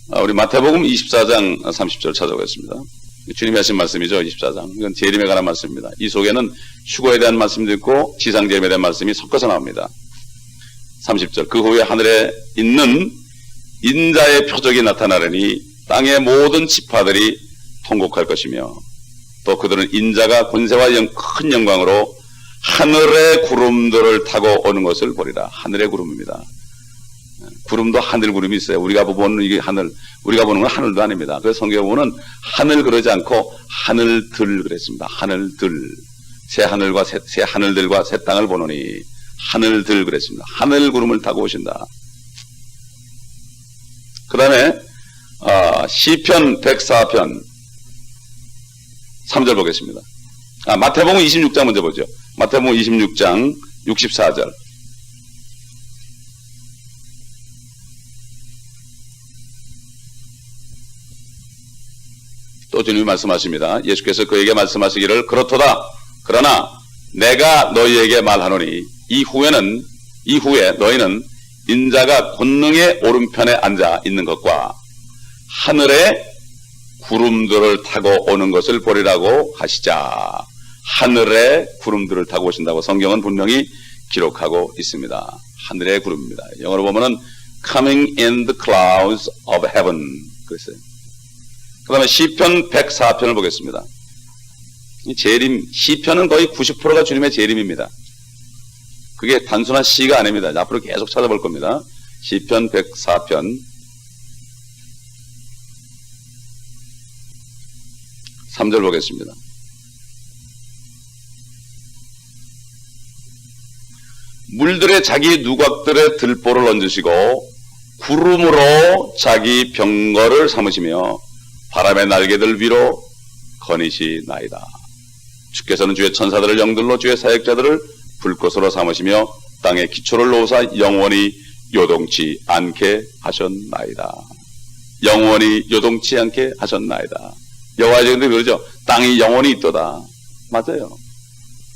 우리 마태복음 24장 30절 찾아보겠습니다. 주님이 하신 말씀이죠. 24장. 이건 재림에 관한 말씀입니다. 이 속에는 휴거에 대한 말씀도 있고 지상재림에 대한 말씀이 섞어서 나옵니다. 30절. 그 후에 하늘에 있는 인자의 표적이 나타나려니 땅의 모든 지파들이 통곡할 것이며 또 그들은 인자가 권세와 큰 영광으로 하늘의 구름들을 타고 오는 것을 보리라. 하늘의 구름입니다. 구름도 하늘 구름이 있어요. 우리가 보는 이게 하늘, 우리가 보는 건 하늘도 아닙니다. 그래서 성경에 보면 하늘 그러지 않고 하늘들 그랬습니다. 하늘들. 새 하늘과 새 하늘들과 새 땅을 보노니 하늘들 그랬습니다. 하늘 구름을 타고 오신다. 그 다음에 시편 104편 3절 보겠습니다. 마태복음 26장 먼저 보죠. 마태복음 26장 64절. 또 주님이 말씀하십니다. 예수께서 그에게 말씀하시기를 그렇도다. 그러나 내가 너희에게 말하노니 이후에 너희는 인자가 권능의 오른편에 앉아 있는 것과 하늘에 구름들을 타고 오는 것을 보리라고 하시자. 하늘에 구름들을 타고 오신다고 성경은 분명히 기록하고 있습니다. 하늘의 구름입니다. 영어로 보면은 coming in the clouds of heaven 그랬어요. 그 다음에 시편 104편을 보겠습니다. 재림, 시편은 거의 90%가 주님의 재림입니다. 그게 단순한 시가 아닙니다. 앞으로 계속 찾아볼 겁니다. 시편 104편 3절 보겠습니다. 물들의 자기 누각들의 들보를 얹으시고 구름으로 자기 병거를 삼으시며 바람의 날개들 위로 거니시나이다. 주께서는 주의 천사들을 영들로 주의 사역자들을 불꽃으로 삼으시며 땅에 기초를 놓으사 영원히 요동치 않게 하셨나이다. 영원히 요동치 않게 하셨나이다. 여호와의 증인들이 그러죠. 땅이 영원히 있도다. 맞아요.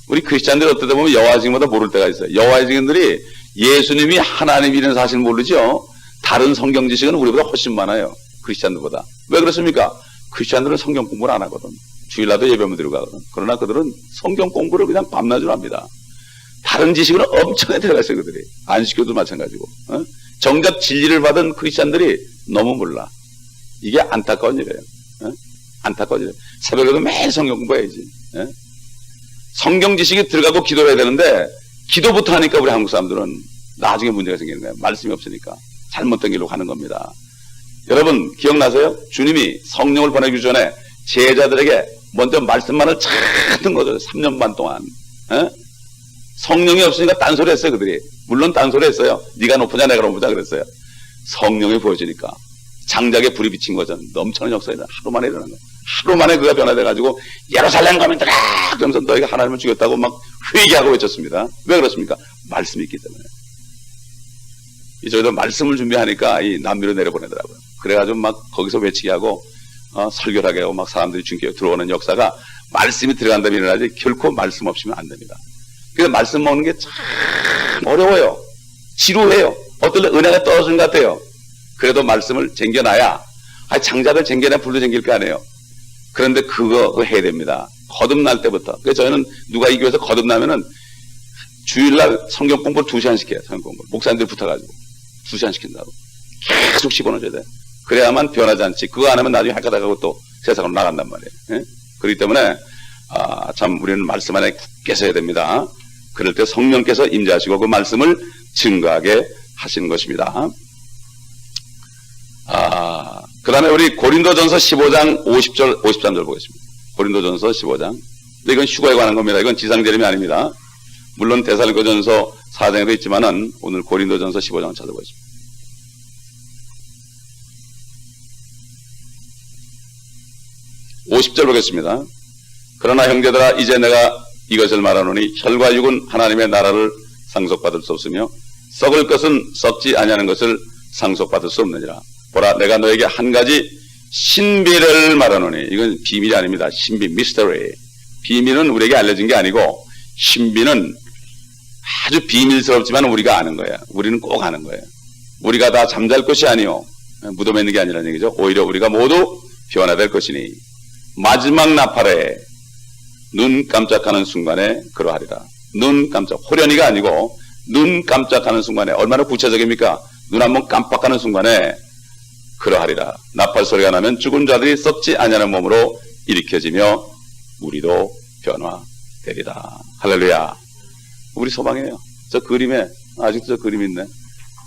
우리 크리스찬들이 어떨 때 보면 여호와의 증인보다 모를 때가 있어요. 여호와의 증인들이 예수님이 하나님이라는 사실을 모르죠. 다른 성경 지식은 우리보다 훨씬 많아요. 크리스찬들보다. 왜 그렇습니까? 크리스찬들은 성경 공부를 안 하거든. 주일날도 예배만 드리고 가거든. 그러나 그들은 성경 공부를 그냥 밤낮으로 합니다. 다른 지식은 엄청나게 들어가 있어요. 그들이. 안식교도 마찬가지고. 정작 진리를 받은 크리스찬들이 너무 몰라. 이게 안타까운 일이에요. 안타까운 일이에요. 새벽에도 매일 성경 공부해야지. 성경 지식이 들어가고 기도를 해야 되는데 기도부터 하니까 우리 한국 사람들은 나중에 문제가 생기는 거예요. 말씀이 없으니까. 잘못된 길로 가는 겁니다. 여러분 기억나세요? 주님이 성령을 보내기 전에 제자들에게 먼저 말씀만을 찾는 거죠. 3년 반 동안. 성령이 없으니까 딴소리 했어요. 그들이. 물론 딴소리 했어요. 네가 높으냐 내가 높으냐 그랬어요. 성령이 보여지니까 장작에 불이 비친 거죠. 넘쳐나는 역사가 하루 만에 일어난 거예요. 하루 만에 그가 변화돼가지고 예루살렘 가면들아 그러면서 너희가 하나님을 죽였다고 막 회개하고 외쳤습니다. 왜 그렇습니까? 말씀이 있기 때문에. 저희도 말씀을 준비하니까 이 남미로 내려보내더라고요. 그래가지고 막 거기서 외치게 하고 설교를 하게 하고 막 사람들이 중교에 들어오는 역사가 말씀이 들어간다면 일어나지 결코 말씀 없이면 안 됩니다. 그래서 말씀 먹는 게 참 어려워요. 지루해요. 어떨 때 은혜가 떨어지는 것 같아요. 그래도 말씀을 쟁겨놔야 장작을 쟁겨놔야 불도 쟁길 거 아니에요. 그런데 그거 해야 됩니다. 거듭날 때부터. 그래서 저희는 누가 이 교회에서 거듭나면은 주일날 성경 공부를 2시간씩 해요. 성경 공부를. 목사님들 붙어가지고 2시간 시킨다고. 계속 집어넣어줘야 돼. 그래야만 변하지 않지. 그거 안 하면 나중에 할까다 하고 또 세상으로 나간단 말이에요. 그렇기 때문에 참 우리는 말씀 안에 굳게 서야 됩니다. 그럴 때 성령께서 임재하시고 그 말씀을 증거하게 하시는 것입니다. 그 다음에 우리 고린도전서 15장 50절 53절 보겠습니다. 고린도전서 15장. 근데 이건 휴거에 관한 겁니다. 이건 지상재림이 아닙니다. 물론 데살로니가전서 4장에도 있지만은 오늘 고린도전서 15장을 찾아보겠습니다. (50절) 보겠습니다. 그러나 형제들아 이제 내가 이것을 말하노니 혈과 육은 하나님의 나라를 상속받을 수 없으며 썩을 것은 썩지 아니하는 것을 상속받을 수 없느니라. 보라 내가 너에게 한 가지 신비를 말하노니 이건 비밀이 아닙니다. 신비 미스터리. 비밀은 우리에게 알려진 게 아니고 신비는 아주 비밀스럽지만 우리가 아는 거예요. 우리는 꼭 아는 거예요. 우리가 다 잠잘 것이 아니요 무덤에 있는 게 아니라는 얘기죠. 오히려 우리가 모두 변화될 것이니 마지막 나팔에 눈 깜짝하는 순간에 그러하리라. 눈 깜짝, 호련이가 아니고 눈 깜짝하는 순간에, 얼마나 구체적입니까? 눈 한번 깜빡하는 순간에 그러하리라. 나팔 소리가 나면 죽은 자들이 썩지 아니하는 몸으로 일으켜지며 우리도 변화되리라. 할렐루야. 우리 소망이에요. 저 그림에, 아직도 저 그림 있네.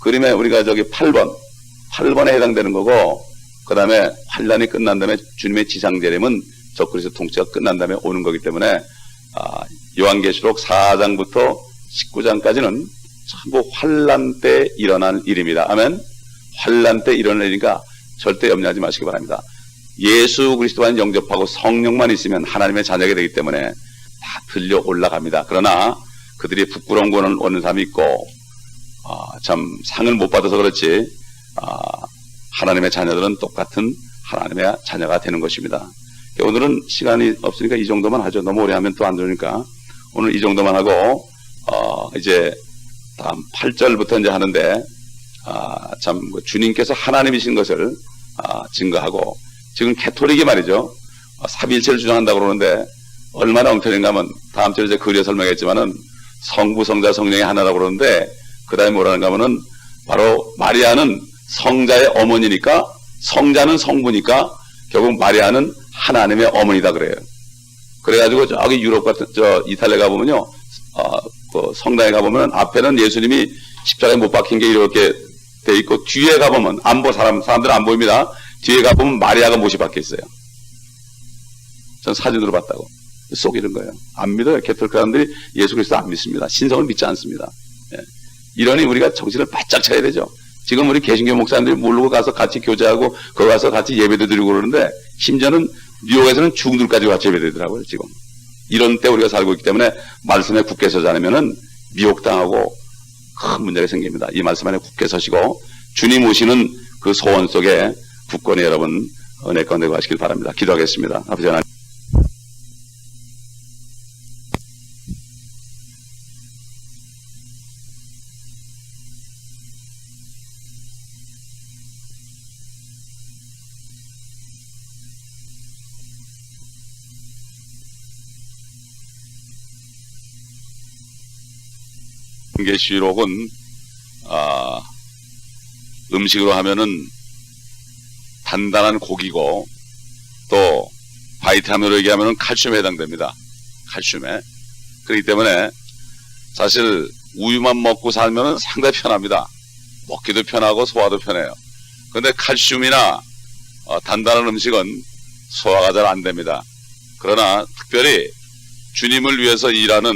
그림에 우리가 저기 8번에 해당되는 거고, 그 다음에 환란이 끝난 다음에 주님의 지상재림은 적그리스도 통치가 끝난 다음에 오는 거기 때문에 요한계시록 4장부터 19장까지는 전부 환란 때 일어난 일입니다. 아멘. 환란 때 일어난 일이니까 절대 염려하지 마시기 바랍니다. 예수 그리스도만 영접하고 성령만 있으면 하나님의 자녀가 되기 때문에 다 들려 올라갑니다. 그러나 그들이 부끄러운 거는 오는 사람이 있고 참 상을 못 받아서 그렇지 하나님의 자녀들은 똑같은 하나님의 자녀가 되는 것입니다. 오늘은 시간이 없으니까 이 정도만 하죠. 너무 오래 하면 또 안 되니까 오늘 이 정도만 하고 이제 다음 8절부터 이제 하는데 참 주님께서 하나님이신 것을 증거하고, 지금 캐톨릭이 말이죠, 삼위일체를 주장한다고 그러는데 얼마나 엉터리인가 하면 다음 주에 이제 그려 설명했지만은 성부 성자 성령이 하나라고 그러는데 그 다음에 뭐라는가 하면은 바로 마리아는 성자의 어머니니까, 성자는 성부니까 결국 마리아는 하나님의 어머니다 그래요. 그래가지고 저기 유럽 같은 이탈리아 가보면요, 그 성당에 가보면 앞에는 예수님이 십자가에 못 박힌 게 이렇게 돼 있고 뒤에 가보면 사람들은 안 보입니다. 뒤에 가보면 마리아가 못이 박혀 있어요. 전 사진으로 봤다고. 속이는 거예요. 안 믿어요. 캐톨릭 사람들이 예수 그리스도 안 믿습니다. 신성을 믿지 않습니다. 예. 이러니 우리가 정신을 바짝 차야 되죠. 지금 우리 개신교 목사님들이 모르고 가서 같이 교제하고 거기 가서 같이 예배도 드리고 그러는데 심지어는 뉴욕에서는 중들까지 같이 예배드리더라고요. 지금 이런 때 우리가 살고 있기 때문에 말씀에 굳게 서지 않으면 미혹당하고 큰 문제가 생깁니다. 이 말씀 안에 굳게 서시고 주님 오시는 그 소원 속에 굳건히 여러분 은혜 가운데 가시길 바랍니다. 기도하겠습니다. 아버지 하나님, 계시록은 음식으로 하면은 단단한 고기고 또 바이타민으로 얘기하면은 칼슘에 해당됩니다. 칼슘에. 그렇기 때문에 사실 우유만 먹고 살면은 상당히 편합니다. 먹기도 편하고 소화도 편해요. 그런데 칼슘이나 단단한 음식은 소화가 잘 안 됩니다. 그러나 특별히 주님을 위해서 일하는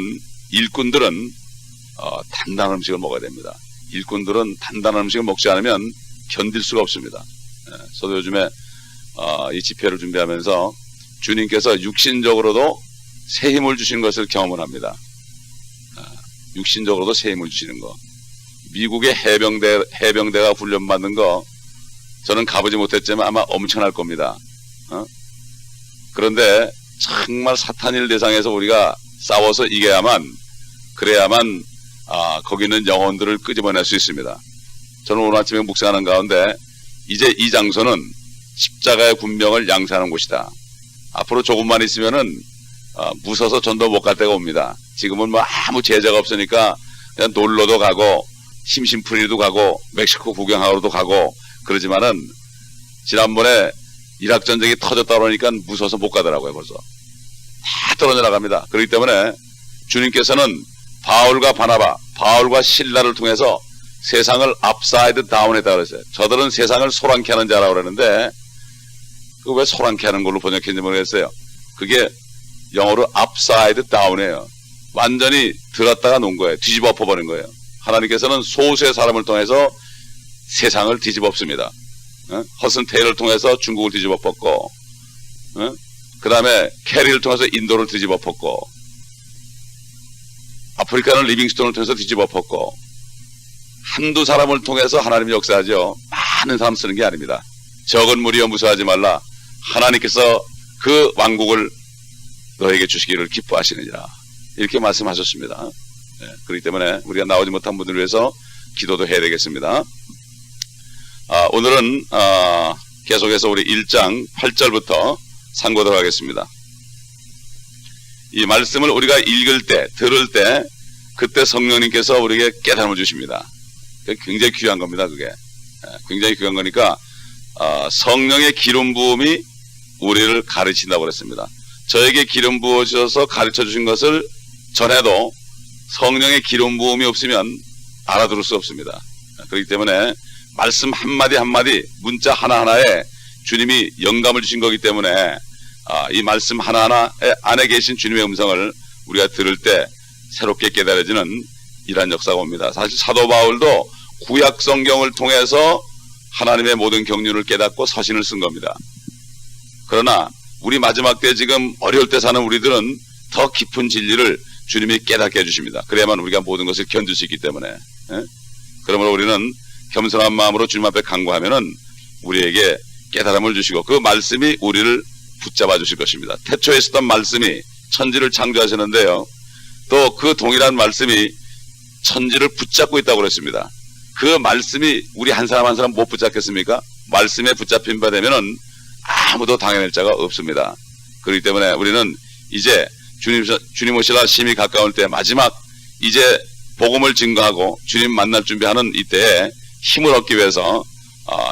일꾼들은 단단한 음식을 먹어야 됩니다. 일꾼들은 단단한 음식을 먹지 않으면 견딜 수가 없습니다. 저도 요즘에 이 집회를 준비하면서 주님께서 육신적으로도 새 힘을 주시는 것을 경험을 합니다. 육신적으로도 새 힘을 주시는 거. 미국의 해병대가 훈련받는 거 저는 가보지 못했지만 아마 엄청날 겁니다. 그런데 정말 사탄일 대상에서 우리가 싸워서 그래야만 거기 있는 영혼들을 끄집어낼 수 있습니다. 저는 오늘 아침에 묵상하는 가운데 이제 이 장소는 십자가의 군병을 양산하는 곳이다. 앞으로 조금만 있으면은 무서워서 전도 못 갈 때가 옵니다. 지금은 뭐 아무 제자가 없으니까 그냥 놀러도 가고 심심풀이도 가고 멕시코 구경하러도 가고 그러지만은 지난번에 이락 전쟁이 터졌다 그러니까 무서워서 못 가더라고요. 벌써 다 떨어져 나갑니다. 그렇기 때문에 주님께서는 바울과 바나바, 바울과 실라를 통해서 세상을 upside down 했다고 그랬어요. 저들은 세상을 소란케 하는 자라고 그러는데 그 왜 소란케 하는 걸로 번역했는지 모르겠어요. 그게 영어로 upside down이에요. 완전히 들었다가 놓은 거예요. 뒤집어 엎어버린 거예요. 하나님께서는 소수의 사람을 통해서 세상을 뒤집어 엎습니다. 허슨 테일을 통해서 중국을 뒤집어 엎었고, 그 다음에 캐리를 통해서 인도를 뒤집어 엎었고, 아프리카는 리빙스톤을 통해서 뒤집어 엎었고, 한두 사람을 통해서 하나님이 역사하죠. 많은 사람 쓰는 게 아닙니다. 적은 무리여 무서워하지 말라. 하나님께서 그 왕국을 너에게 주시기를 기뻐하시느니라. 이렇게 말씀하셨습니다. 그렇기 때문에 우리가 나오지 못한 분들을 위해서 기도도 해야 되겠습니다. 오늘은 계속해서 우리 1장 8절부터 상고하도록 하겠습니다. 이 말씀을 우리가 읽을 때, 들을 때 그때 성령님께서 우리에게 깨달음을 주십니다. 굉장히 귀한 겁니다. 그게 굉장히 귀한 거니까 성령의 기름 부음이 우리를 가르친다고 그랬습니다. 저에게 기름 부어주셔서 가르쳐 주신 것을 전해도 성령의 기름 부음이 없으면 알아들을 수 없습니다. 그렇기 때문에 말씀 한마디 한마디, 문자 하나하나에 주님이 영감을 주신 거기 때문에 이 말씀 하나하나 안에 계신 주님의 음성을 우리가 들을 때 새롭게 깨달아지는 이러한 역사가 옵니다. 사실 사도 바울도 구약 성경을 통해서 하나님의 모든 경륜을 깨닫고 서신을 쓴 겁니다. 그러나 우리 마지막 때 지금 어려울 때 사는 우리들은 더 깊은 진리를 주님이 깨닫게 해주십니다. 그래야만 우리가 모든 것을 견딜 수 있기 때문에. 그러므로 우리는 겸손한 마음으로 주님 앞에 간구하면은 우리에게 깨달음을 주시고 그 말씀이 우리를 붙잡아 주실 것입니다. 태초에 있었던 말씀이 천지를 창조하시는데요. 또 그 동일한 말씀이 천지를 붙잡고 있다고 그랬습니다. 그 말씀이 우리 한 사람 한 사람 못 붙잡겠습니까? 말씀에 붙잡힌 바 되면은 아무도 당해낼 자가 없습니다. 그렇기 때문에 우리는 이제 주님 오시라 심히 가까울 때 마지막 이제 복음을 증거하고 주님 만날 준비하는 이때에 힘을 얻기 위해서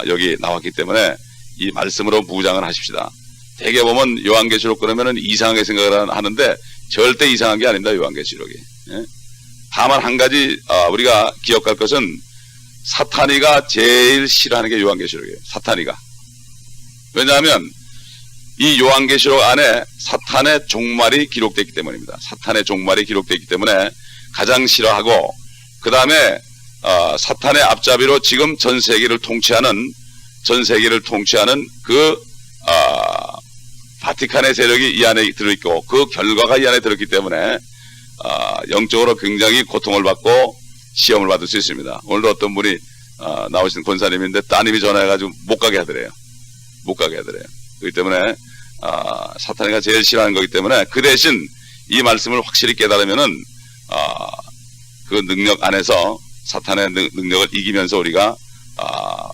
여기 나왔기 때문에 이 말씀으로 무장을 하십시다. 대개 보면 요한계시록 그러면은 이상하게 생각을 하는데 절대 이상한 게 아닙니다. 요한계시록이. 다만 한 가지 우리가 기억할 것은 사탄이가 제일 싫어하는 게 요한계시록이에요. 사탄이가. 왜냐하면 이 요한계시록 안에 사탄의 종말이 기록되어 있기 때문입니다. 사탄의 종말이 되어 있기 때문에 가장 싫어하고 그 다음에 사탄의 앞잡이로 지금 전 세계를 통치하는 그 바티칸의 세력이 이 안에 들어있고 그 결과가 이 안에 들었기 때문에 영적으로 굉장히 고통을 받고 시험을 받을 수 있습니다. 오늘도 어떤 분이 나오신 권사님인데 따님이 전화해가지고 못 가게 하더래요. 그렇기 때문에 사탄이가 제일 싫어하는 거기 때문에 그 대신 이 말씀을 확실히 깨달으면은 그 능력 안에서 사탄의 능력을 이기면서 우리가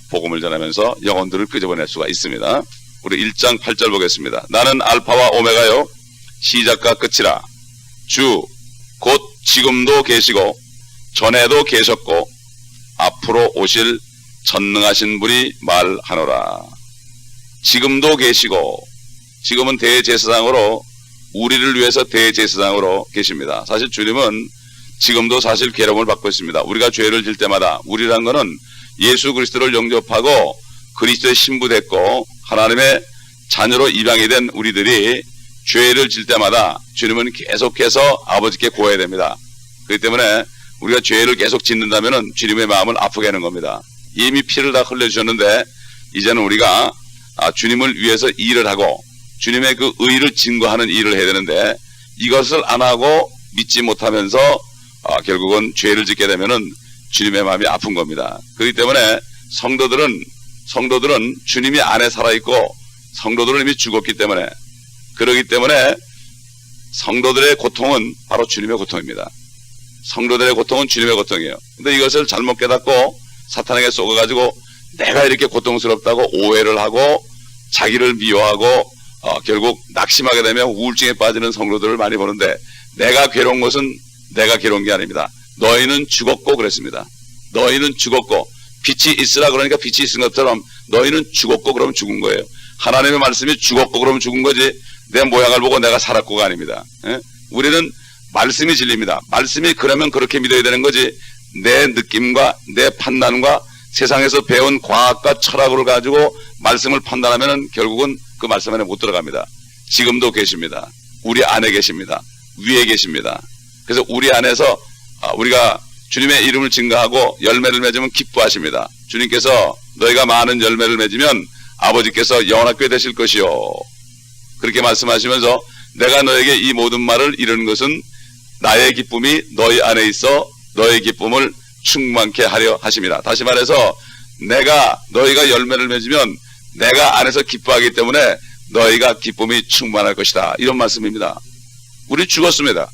복음을 전하면서 영혼들을 끄집어낼 수가 있습니다. 우리 1장 8절 보겠습니다. 나는 알파와 오메가요 시작과 끝이라 주 곧 지금도 계시고 전에도 계셨고 앞으로 오실 전능하신 분이 말하노라. 지금도 계시고 지금은 대제사장으로 우리를 위해서 대제사장으로 계십니다. 사실 주님은 지금도 사실 괴로움을 받고 있습니다. 우리가 죄를 질 때마다 우리란 것은 예수 그리스도를 영접하고 그리스도의 신부됐고 하나님의 자녀로 입양이 된 우리들이 죄를 질 때마다 주님은 계속해서 아버지께 구해야 됩니다. 그렇기 때문에 우리가 죄를 계속 짓는다면 주님의 마음을 아프게 하는 겁니다. 이미 피를 다 흘려주셨는데 이제는 우리가 주님을 위해서 일을 하고 주님의 그 의를 증거하는 일을 해야 되는데 이것을 안 하고 믿지 못하면서 결국은 죄를 짓게 되면은 주님의 마음이 아픈 겁니다. 그렇기 때문에 성도들은 주님이 안에 살아있고 성도들은 이미 죽었기 때문에 그렇기 때문에 성도들의 고통은 바로 주님의 고통입니다. 성도들의 고통은 주님의 고통이에요. 근데 이것을 잘못 깨닫고 사탄에게 속아가지고 내가 이렇게 고통스럽다고 오해를 하고 자기를 미워하고 결국 낙심하게 되면 우울증에 빠지는 성도들을 많이 보는데 내가 괴로운 것은 내가 괴로운 게 아닙니다. 너희는 죽었고 그랬습니다. 너희는 죽었고 빛이 있으라 그러니까 빛이 있은 것처럼 너희는 죽었고 그러면 죽은 거예요. 하나님의 말씀이 죽었고 그러면 죽은 거지 내 모양을 보고 내가 살았고가 아닙니다. 우리는 말씀이 진리입니다. 말씀이 그러면 그렇게 믿어야 되는 거지 내 느낌과 내 판단과 세상에서 배운 과학과 철학을 가지고 말씀을 판단하면 결국은 그 말씀 안에 못 들어갑니다. 지금도 계십니다. 우리 안에 계십니다. 위에 계십니다. 그래서 우리 안에서 우리가 주님의 이름을 증거하고 열매를 맺으면 기뻐하십니다. 주님께서 너희가 많은 열매를 맺으면 아버지께서 영원하게 되실 것이요. 그렇게 말씀하시면서 내가 너에게 이 모든 말을 이루는 것은 나의 기쁨이 너희 안에 있어 너의 기쁨을 충만케 하려 하심이라. 다시 말해서 너희가 열매를 맺으면 내가 안에서 기뻐하기 때문에 너희가 기쁨이 충만할 것이다. 이런 말씀입니다. 우리 죽었습니다.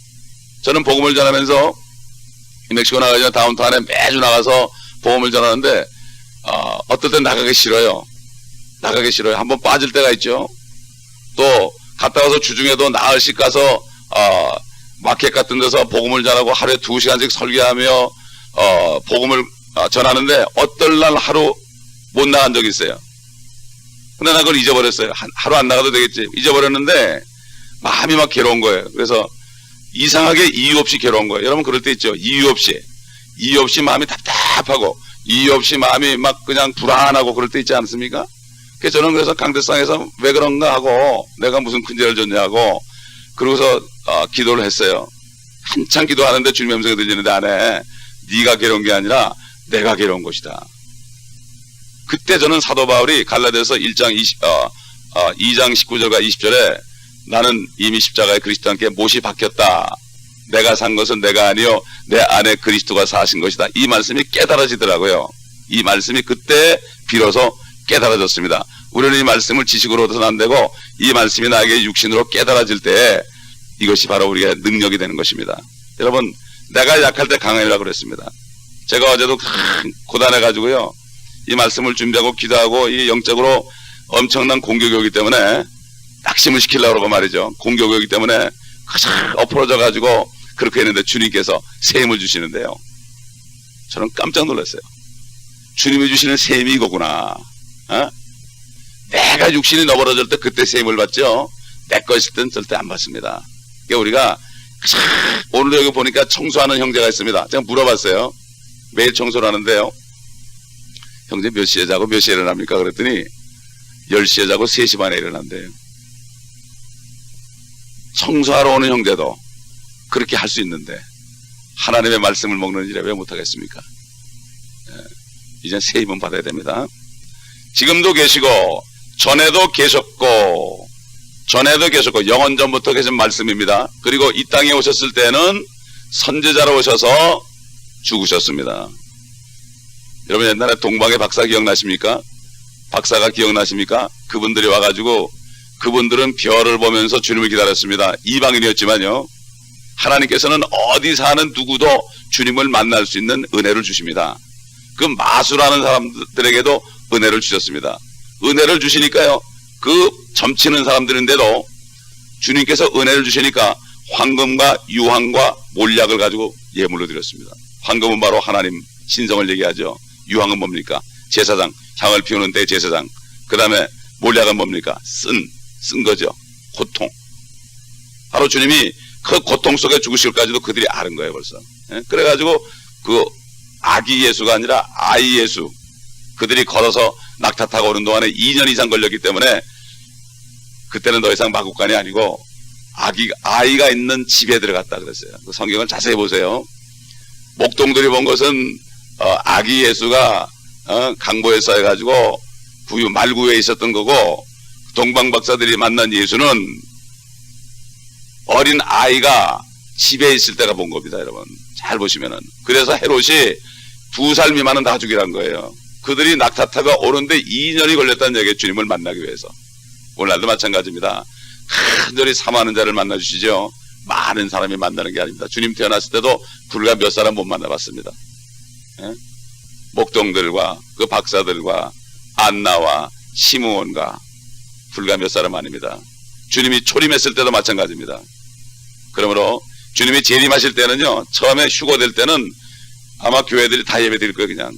저는 복음을 전하면서 멕시코 나가기 전에 다운타운에 매주 나가서 복음을 전하는데 어떨 땐 나가기 싫어요. 나가기 싫어요. 한번 빠질 때가 있죠. 또 갔다 와서 주중에도 나흘씩 가서 마켓 같은 데서 복음을 전하고 하루에 2시간씩 설교하며 복음을 전하는데 어떨 날 하루 못 나간 적이 있어요. 근데 나 그걸 잊어버렸어요. 하루 안 나가도 되겠지. 잊어버렸는데 마음이 막 괴로운 거예요. 그래서 이상하게 이유 없이 괴로운 거예요. 여러분 그럴 때 있죠. 이유 없이 마음이 답답하고 이유 없이 마음이 막 그냥 불안하고 그럴 때 있지 않습니까? 그래서 저는 그래서 강대상에서 왜 그런가 하고 내가 무슨 큰 죄를 졌냐고 그러고서 기도를 했어요. 한참 기도하는데 주님의 음성이 들리는데 안에 네가 괴로운 게 아니라 내가 괴로운 것이다. 그때 저는 사도 바울이 갈라디아서 2장 19절과 20절에 나는 이미 십자가에 그리스도와 함께 못이 박혔다. 내가 산 것은 내가 아니요 내 안에 그리스도가 사신 것이다. 이 말씀이 깨달아지더라고요. 이 말씀이 그때 비로소 깨달아졌습니다. 우리는 이 말씀을 지식으로 얻어서는 안 되고 이 말씀이 나에게 육신으로 깨달아질 때 이것이 바로 우리의 능력이 되는 것입니다. 여러분 내가 약할 때 강하리라고 그랬습니다. 제가 어제도 고단해가지고요 이 말씀을 준비하고 기도하고 이 영적으로 엄청난 공격이기 때문에 낙심을 시키려고 그러고 말이죠. 공격이기 때문에 엎어져 가지고 그렇게 했는데 주님께서 새 힘을 주시는데요. 저는 깜짝 놀랐어요. 주님이 주시는 새 힘이 이거구나. 내가 육신이 너버러질 때 그때 새 힘을 받죠. 내 거 있을 때는 절대 안 받습니다. 그러니까 우리가 오늘 여기 보니까 청소하는 형제가 있습니다. 제가 물어봤어요. 매일 청소를 하는데요. 형제 몇 시에 자고 몇 시에 일어납니까? 그랬더니 10시에 자고 3시 반에 일어난대요. 청소하러 오는 형제도 그렇게 할 수 있는데 하나님의 말씀을 먹는 일에 왜 못하겠습니까? 이제 새 힘은 받아야 됩니다. 지금도 계시고 전에도 계셨고 영원전부터 계신 말씀입니다. 그리고 이 땅에 오셨을 때는 선지자로 오셔서 죽으셨습니다. 여러분 옛날에 동방의 박사 기억나십니까? 박사가 기억나십니까? 그분들이 와가지고 그분들은 별을 보면서 주님을 기다렸습니다. 이방인이었지만요. 하나님께서는 어디 사는 누구도 주님을 만날 수 있는 은혜를 주십니다. 그 마수라는 사람들에게도 은혜를 주셨습니다. 은혜를 주시니까요. 그 점치는 사람들인데도 주님께서 은혜를 주시니까 황금과 유황과 몰약을 가지고 예물로 드렸습니다. 황금은 바로 하나님 신성을 얘기하죠. 유황은 뭡니까? 제사장, 향을 피우는 때 제사장. 그 다음에 몰약은 뭡니까? 쓴 거죠. 고통. 바로 주님이 그 고통 속에 죽으실까지도 그들이 아는 거예요, 벌써. 그래가지고 그 아기 예수가 아니라 아이 예수. 그들이 걸어서 낙타 타고 오는 동안에 2년 이상 걸렸기 때문에 그때는 더 이상 마국간이 아니고 아이가 있는 집에 들어갔다 그랬어요. 그 성경을 자세히 보세요. 목동들이 본 것은 아기 예수가 강보에서 해가지고 말구에 있었던 거고 동방박사들이 만난 예수는 어린 아이가 집에 있을 때가 본 겁니다. 여러분 잘 보시면은. 그래서 헤롯이 2살 미만은 다 죽이란 거예요. 그들이 낙타타가 오는데 2년이 걸렸다는 얘기예요. 주님을 만나기 위해서. 오늘날도 마찬가지입니다. 간절히 사모하는 자를 만나주시죠. 많은 사람이 만나는 게 아닙니다. 주님 태어났을 때도 불과 몇 사람 못 만나봤습니다. 목동들과 그 박사들과 안나와 시므온과 불과 몇 사람 아닙니다. 주님이 초림했을 때도 마찬가지입니다. 그러므로 주님이 재림하실 때는요, 처음에 휴거될 때는 아마 교회들이 다 예배 드릴 거예요. 그냥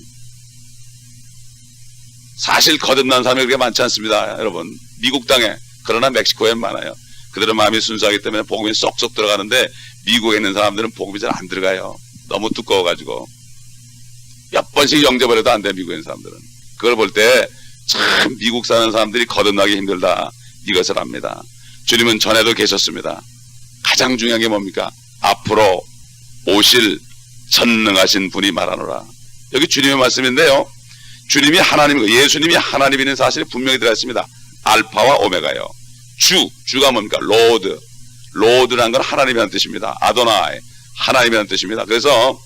사실 거듭난 사람이 그렇게 많지 않습니다. 여러분 미국 땅에, 그러나 멕시코엔 많아요. 그들은 마음이 순수하기 때문에 복음이 쏙쏙 들어가는데 미국에 있는 사람들은 복음이 잘 안 들어가요. 너무 두꺼워가지고 몇 번씩 영접을 해도 안 돼. 미국에 있는 사람들은. 그걸 볼 때 참 미국 사는 사람들이 거듭나기 힘들다, 이것을 압니다. 주님은 전에도 계셨습니다. 가장 중요한 게 뭡니까? 앞으로 오실 전능하신 분이 말하노라. 여기 주님의 말씀인데요, 주님이 하나님이고 예수님이 하나님이라는 사실이 분명히 들어가 있습니다. 알파와 오메가요. 주가 뭡니까? 로드라는 건 하나님이라는 뜻입니다. 아도나이, 하나님이라는 뜻입니다. 그래서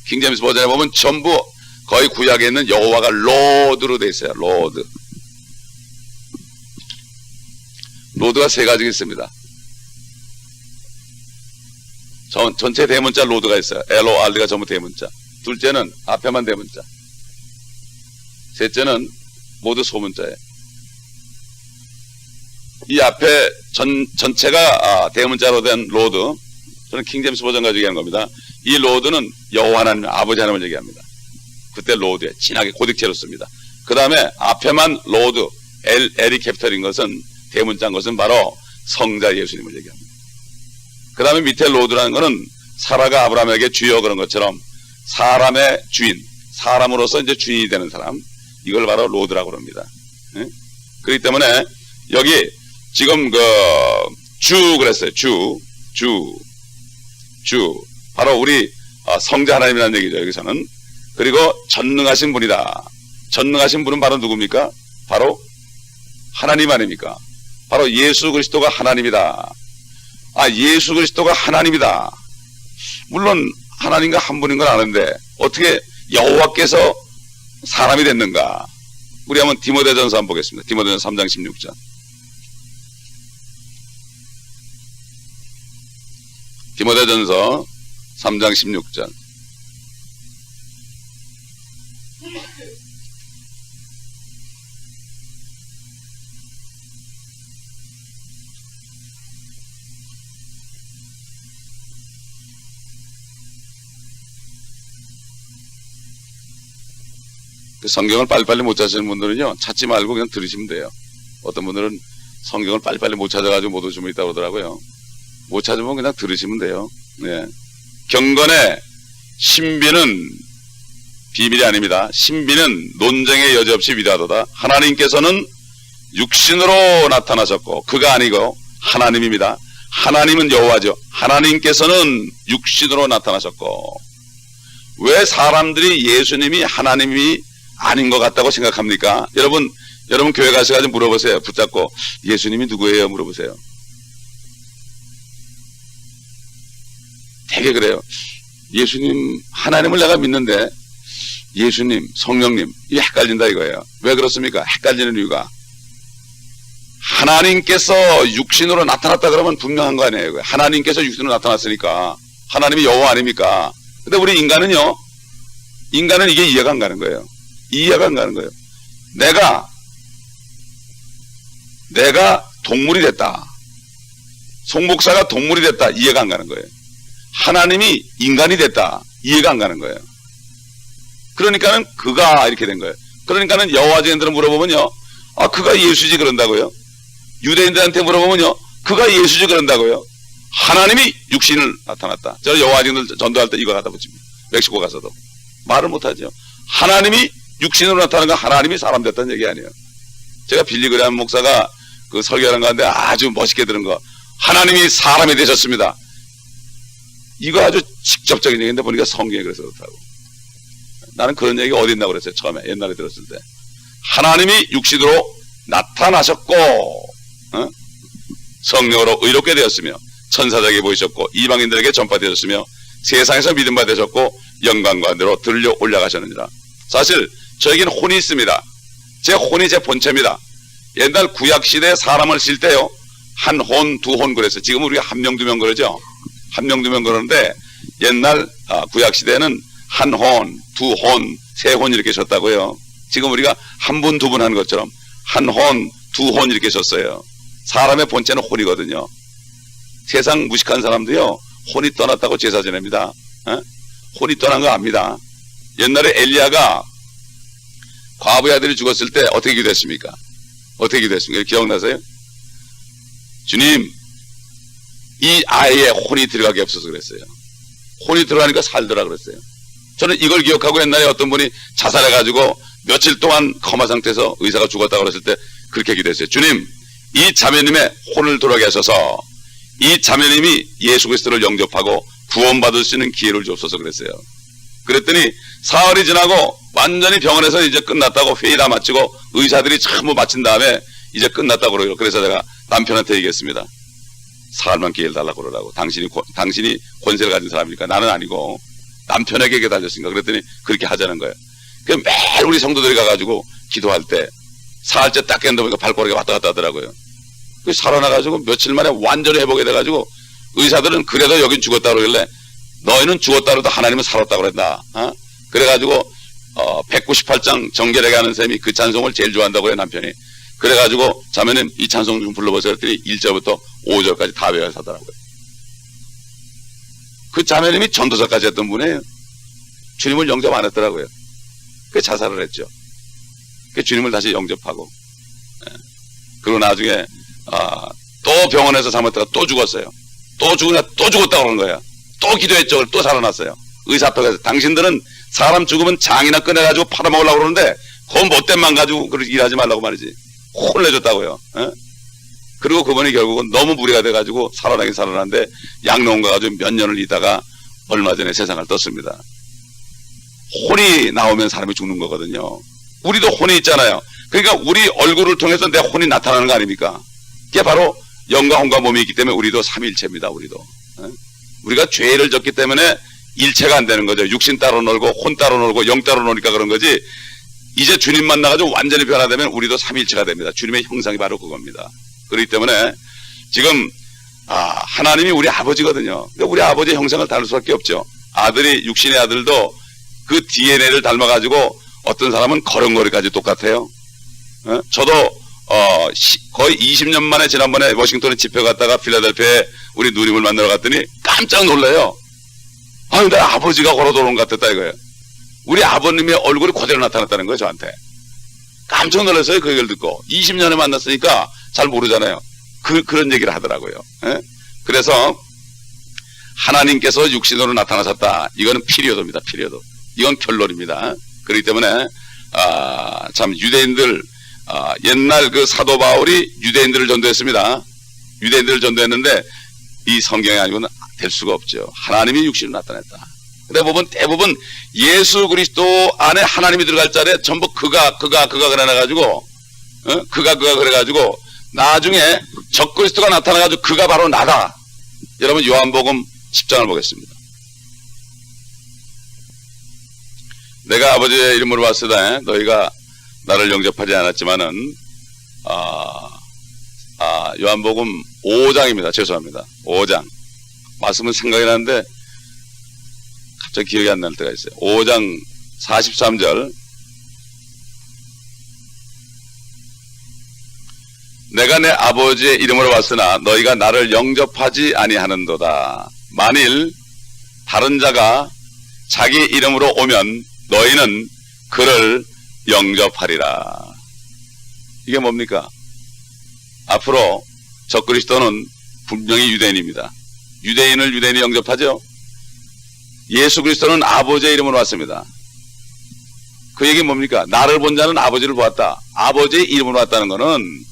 킹제임스 버전에 보면 전부 거의 구약에 있는 여호와가 로드로 되어 있어요. 로드가 세 가지가 있습니다. 전체 대문자 로드가 있어요. LORD가 전부 대문자. 둘째는 앞에만 대문자. 셋째는 모두 소문자예요. 이 앞에 전체가 대문자로 된 로드, 저는 킹제임스 버전 가지고 얘기하는 겁니다. 이 로드는 여호와 하나님, 아버지 하나님을 얘기합니다. 그때 로드에 진하게 고딕체로 씁니다. 그 다음에 앞에만 로드, L이 캐피털인 것은, 대문자인 것은 바로 성자 예수님을 얘기합니다. 그 다음에 밑에 로드라는 것은 사라가 아브라함에게 주여 그런 것처럼 사람의 주인, 사람으로서 이제 주인이 되는 사람, 이걸 바로 로드라고 합니다. 그렇기 때문에 여기 지금 주 그랬어요. 주. 바로 우리 성자 하나님이라는 얘기죠, 여기서는. 그리고 전능하신 분이다. 전능하신 분은 바로 누굽니까? 바로 하나님 아닙니까? 바로 예수 그리스도가 하나님이다. 예수 그리스도가 하나님이다. 물론 하나님과 한 분인 건 아는데 어떻게 여호와께서 사람이 됐는가? 우리 한번 디모데전서 한번 보겠습니다. 디모데전서 3장 16절. 디모데전서 3장 16절. 성경을 빨리빨리 못 찾으시는 분들은요, 찾지 말고 그냥 들으시면 돼요. 어떤 분들은 성경을 빨리빨리 못 찾아가지고 못 오시면 있다고 그러더라고요. 못 찾으면 그냥 들으시면 돼요. 네. 경건의 신비는 비밀이 아닙니다. 신비는 논쟁의 여지 없이 위대하도다. 하나님께서는 육신으로 나타나셨고, 그가 아니고 하나님입니다. 하나님은 여호와죠. 하나님께서는 육신으로 나타나셨고, 왜 사람들이 예수님이 하나님이 아닌 것 같다고 생각합니까? 여러분 교회 가셔가지고 물어보세요. 붙잡고 예수님이 누구예요? 물어보세요. 되게 그래요. 예수님, 하나님을 내가 믿는데 예수님, 성령님, 이게 헷갈린다 이거예요. 왜 그렇습니까? 헷갈리는 이유가 하나님께서 육신으로 나타났다 그러면 분명한 거 아니에요. 하나님께서 육신으로 나타났으니까 하나님이 여호와 아닙니까? 근데 우리 인간은 이게 이해가 안 가는 거예요. 이해가 안 가는 거예요. 내가 동물이 됐다. 송 목사가 동물이 됐다. 이해가 안 가는 거예요. 하나님이 인간이 됐다. 이해가 안 가는 거예요. 그러니까는 그가 이렇게 된 거예요. 그러니까는 여호와 증인들은 물어보면요, 그가 예수지 그런다고요. 유대인들한테 물어보면요, 그가 예수지 그런다고요. 하나님이 육신을 나타났다. 저는 여호와 증인들 전도할 때 이거 갖다 붙입니다. 멕시코 가서도 말을 못하죠. 하나님이 육신으로 나타나는 건 하나님이 사람 됐다는 얘기 아니에요. 제가 빌리그레함 목사가 그 설교하는 가운데 아주 멋있게 들은 거, 하나님이 사람이 되셨습니다. 이거 아주 직접적인 얘기인데 보니까 성경에 그래서 그렇다고. 나는 그런 얘기 어디 있나 그랬어요. 처음에 옛날에 들었을 때. 하나님이 육신으로 나타나셨고, 성령으로 의롭게 되었으며 천사들에게 보이셨고 이방인들에게 전파되셨으며 세상에서 믿음 받으셨고 영광관으로 들려 올라가셨느니라. 사실 저에게는 혼이 있습니다. 제 혼이 제 본체입니다. 옛날 구약시대에 사람을 쓸 때요, 한 혼, 두 혼 그랬어요. 지금 우리가 한 명, 두 명 그러죠. 한 명, 두 명 그러는데 옛날 구약시대에는 한 혼, 두 혼, 세 혼 이렇게 썼다고요. 지금 우리가 한 분, 두 분 하는 것처럼 한 혼, 두 혼 이렇게 썼어요. 사람의 본체는 혼이거든요. 세상 무식한 사람도요, 혼이 떠났다고 제사 지냅니다. 혼이 떠난 거 압니다. 옛날에 엘리야가 과부의 아들이 죽었을 때 어떻게 기도했습니까? 어떻게 기도했습니까? 기억나세요? 주님, 이 아이의 혼이 들어가게 없어서 그랬어요. 혼이 들어가니까 살더라 그랬어요. 저는 이걸 기억하고 옛날에 어떤 분이 자살해가지고 며칠 동안 코마 상태에서 의사가 죽었다고 그랬을 때 그렇게 기도했어요. 주님, 이 자매님의 혼을 돌아가게 하셔서 이 자매님이 예수 그리스도를 영접하고 구원받을 수 있는 기회를 주옵소서 그랬어요. 그랬더니 사흘이 지나고 완전히 병원에서 이제 끝났다고 회의 다 마치고 의사들이 전부 마친 다음에 이제 끝났다고 그러고, 그래서 제가 남편한테 얘기했습니다. 사흘만 기회를 달라고 그러라고. 당신이 권세를 가진 사람이니까. 나는 아니고 남편에게 얘기 달렸으니까. 그랬더니 그렇게 하자는 거예요. 그럼 매일 우리 성도들이 가가지고 기도할 때 사흘째 딱 깼는데 보니까 발꼬락이 왔다 갔다 하더라고요. 그 살아나가지고 며칠 만에 완전히 회복이 돼가지고 의사들은 그래도 여긴 죽었다 그러길래 너희는 죽었다 그래도 하나님은 살았다 그랬다. 그래가지고 198장 정결하게 하는 셈이 그 찬송을 제일 좋아한다고 해요, 남편이. 그래가지고 자매님 이 찬송 좀 불러보세요 했더니 1절부터 5절까지 다 외워서 하더라고요. 그 자매님이 전도사까지 했던 분이에요. 주님을 영접 안 했더라고요. 그 자살을 했죠. 그 주님을 다시 영접하고, 그리고 나중에 또 병원에서 잘못했다가 또 죽었어요. 또 죽었다고 그러는 거예요. 또 기도했죠. 또 살아났어요. 의사 앞에 가서 당신들은 사람 죽으면 장이나 꺼내가지고 팔아먹으려고 그러는데 그 못된 만 가지고 그렇게 일하지 말라고 말이지. 혼내줬다고요. 그리고 그분이 결국은 너무 무리가 돼가지고 살아나긴 살아났는데 양농 가가지고 몇 년을 있다가 얼마 전에 세상을 떴습니다. 혼이 나오면 사람이 죽는 거거든요. 우리도 혼이 있잖아요. 그러니까 우리 얼굴을 통해서 내 혼이 나타나는 거 아닙니까? 그게 바로 영과 혼과 몸이 있기 때문에 우리도 삼위일체입니다. 우리가 죄를 졌기 때문에 일체가 안 되는 거죠. 육신 따로 놀고 혼 따로 놀고 영 따로 노니까 그런 거지. 이제 주님 만나가지고 완전히 변화되면 우리도 삼위일체가 됩니다. 주님의 형상이 바로 그겁니다. 그렇기 때문에 지금 하나님이 우리 아버지거든요. 근데 우리 아버지의 형상을 다룰 수밖에 없죠. 아들이 육신의 아들도 그 DNA를 닮아가지고 어떤 사람은 걸음걸이까지 똑같아요. 저도 거의 20년 만에 지난번에 워싱턴에 집회 갔다가 필라델피아에 우리 누님을 만나러 갔더니 깜짝 놀라요. 내 아버지가 걸어도는 것 같았다 이거예요. 우리 아버님의 얼굴이 그대로 나타났다는 거예요, 저한테. 깜짝 놀랐어요, 그 얘기를 듣고. 20년에 만났으니까 잘 모르잖아요. 그런 얘기를 하더라고요. 그래서 하나님께서 육신으로 나타나셨다. 이거는 피리어드입니다, 피리어드. 이건 결론입니다. 그렇기 때문에 참 유대인들 옛날 그 사도 바울이 유대인들을 전도했습니다. 유대인들을 전도했는데 이 성경이 아니고는 될 수가 없죠. 하나님이 육신으로 나타났다. 대부분 예수 그리스도 안에 하나님이 들어갈 자리에 전부 그가 그래가지고 그가 그래가지고 나중에 적그리스도가 나타나가지고 그가 바로 나다. 여러분 요한복음 10장을 보겠습니다. 내가 아버지의 이름으로 왔으되 너희가 나를 영접하지 않았지만은 요한복음 5장입니다. 죄송합니다. 5장. 말씀은 생각이 나는데 갑자기 기억이 안 날 때가 있어요. 5장 43절. 내가 내 아버지의 이름으로 왔으나 너희가 나를 영접하지 아니하는도다. 만일 다른 자가 자기 이름으로 오면 너희는 그를 영접하리라. 이게 뭡니까? 앞으로 적그리스도는 분명히 유대인입니다. 유대인을 유대인이 영접하죠. 예수 그리스도는 아버지의 이름으로 왔습니다. 그 얘기 뭡니까? 나를 본 자는 아버지를 보았다. 아버지의 이름으로 왔다는 것은